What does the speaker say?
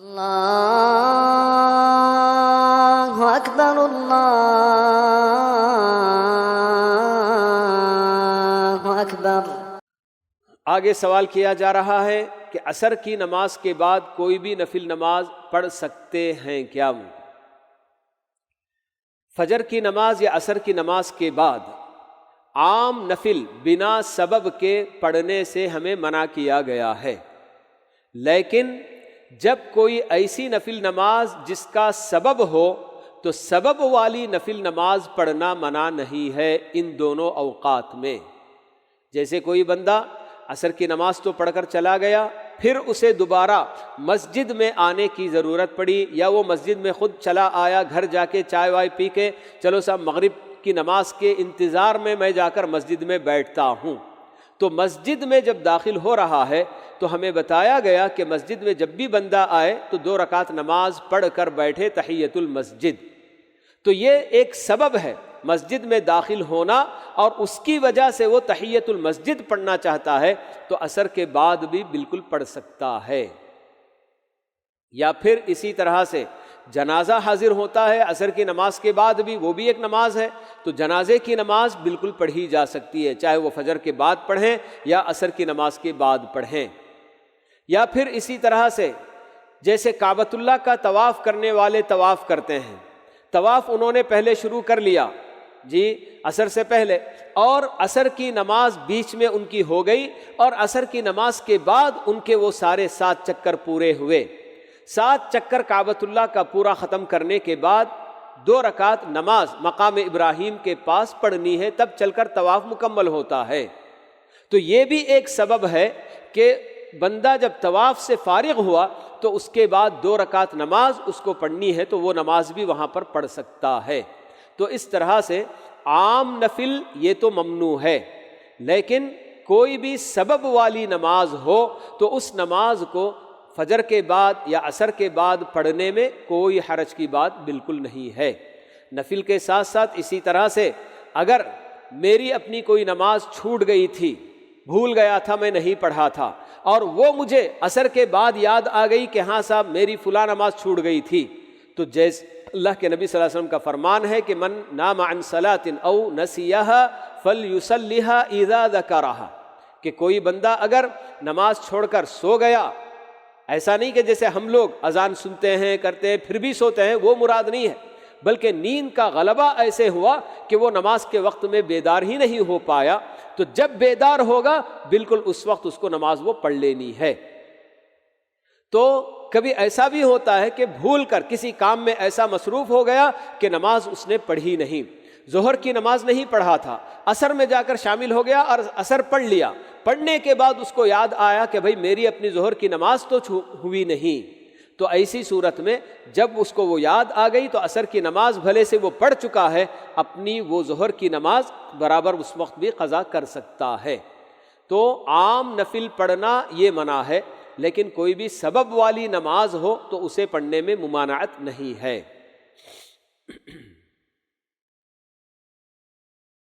اللہ اکبر اللہ اکبر۔ آگے سوال کیا جا رہا ہے کہ عصر کی نماز کے بعد کوئی بھی نفل نماز پڑھ سکتے ہیں کیا؟ فجر کی نماز یا عصر کی نماز کے بعد عام نفل بنا سبب کے پڑھنے سے ہمیں منع کیا گیا ہے، لیکن جب کوئی ایسی نفل نماز جس کا سبب ہو تو سبب والی نفل نماز پڑھنا منع نہیں ہے ان دونوں اوقات میں۔ جیسے کوئی بندہ عصر کی نماز تو پڑھ کر چلا گیا، پھر اسے دوبارہ مسجد میں آنے کی ضرورت پڑی، یا وہ مسجد میں خود چلا آیا، گھر جا کے چائے وائے پی کے چلو صاحب مغرب کی نماز کے انتظار میں جا کر مسجد میں بیٹھتا ہوں، تو مسجد میں جب داخل ہو رہا ہے تو ہمیں بتایا گیا کہ مسجد میں جب بھی بندہ آئے تو 2 رکعت نماز پڑھ کر بیٹھے تحیۃ المسجد۔ تو یہ ایک سبب ہے مسجد میں داخل ہونا، اور اس کی وجہ سے وہ تحیۃ المسجد پڑھنا چاہتا ہے تو عصر کے بعد بھی بالکل پڑھ سکتا ہے۔ یا پھر اسی طرح سے جنازہ حاضر ہوتا ہے عصر کی نماز کے بعد بھی، وہ بھی ایک نماز ہے، تو جنازے کی نماز بالکل پڑھی جا سکتی ہے، چاہے وہ فجر کے بعد پڑھیں یا عصر کی نماز کے بعد پڑھیں۔ یا پھر اسی طرح سے جیسے کعبۃ اللہ کا طواف کرنے والے طواف کرتے ہیں، طواف انہوں نے پہلے شروع کر لیا جی عصر سے پہلے، اور عصر کی نماز بیچ میں ان کی ہو گئی، اور عصر کی نماز کے بعد ان کے وہ سارے 7 چکر پورے ہوئے۔ 7 چکر کعبۃ اللہ کا پورا ختم کرنے کے بعد 2 رکعت نماز مقام ابراہیم کے پاس پڑھنی ہے، تب چل کر طواف مکمل ہوتا ہے۔ تو یہ بھی ایک سبب ہے کہ بندہ جب طواف سے فارغ ہوا تو اس کے بعد 2 رکعت نماز اس کو پڑھنی ہے، تو وہ نماز بھی وہاں پر پڑھ سکتا ہے۔ تو اس طرح سے عام نفل یہ تو ممنوع ہے، لیکن کوئی بھی سبب والی نماز ہو تو اس نماز کو فجر کے بعد یا عصر کے بعد پڑھنے میں کوئی حرج کی بات بالکل نہیں ہے۔ نفل کے ساتھ ساتھ اسی طرح سے اگر میری اپنی کوئی نماز چھوٹ گئی تھی، بھول گیا تھا، میں نہیں پڑھا تھا، اور وہ مجھے عصر کے بعد یاد آ گئی کہ ہاں صاحب میری فلاں نماز چھوٹ گئی تھی، تو جیسے اللہ کے نبی صلی اللہ علیہ وسلم کا فرمان ہے کہ من نام عن صلاۃ او نسیها فلیصلیها اذا ذکرها، کہ کوئی بندہ اگر نماز چھوڑ کر سو گیا، ایسا نہیں کہ جیسے ہم لوگ اذان سنتے ہیں کرتے ہیں پھر بھی سوتے ہیں، وہ مراد نہیں ہے، بلکہ نیند کا غلبہ ایسے ہوا کہ وہ نماز کے وقت میں بیدار ہی نہیں ہو پایا، تو جب بیدار ہوگا بالکل اس وقت اس کو نماز وہ پڑھ لینی ہے۔ تو کبھی ایسا بھی ہوتا ہے کہ بھول کر کسی کام میں ایسا مصروف ہو گیا کہ نماز اس نے پڑھی نہیں، ظہر کی نماز نہیں پڑھا تھا، عصر میں جا کر شامل ہو گیا اور عصر پڑھ لیا، پڑھنے کے بعد اس کو یاد آیا کہ بھائی میری اپنی ظہر کی نماز تو ہوئی نہیں، تو ایسی صورت میں جب اس کو وہ یاد آ گئی تو عصر کی نماز بھلے سے وہ پڑھ چکا ہے، اپنی وہ ظہر کی نماز برابر اس وقت بھی قضا کر سکتا ہے۔ تو عام نفل پڑھنا یہ منع ہے، لیکن کوئی بھی سبب والی نماز ہو تو اسے پڑھنے میں ممانعت نہیں ہے۔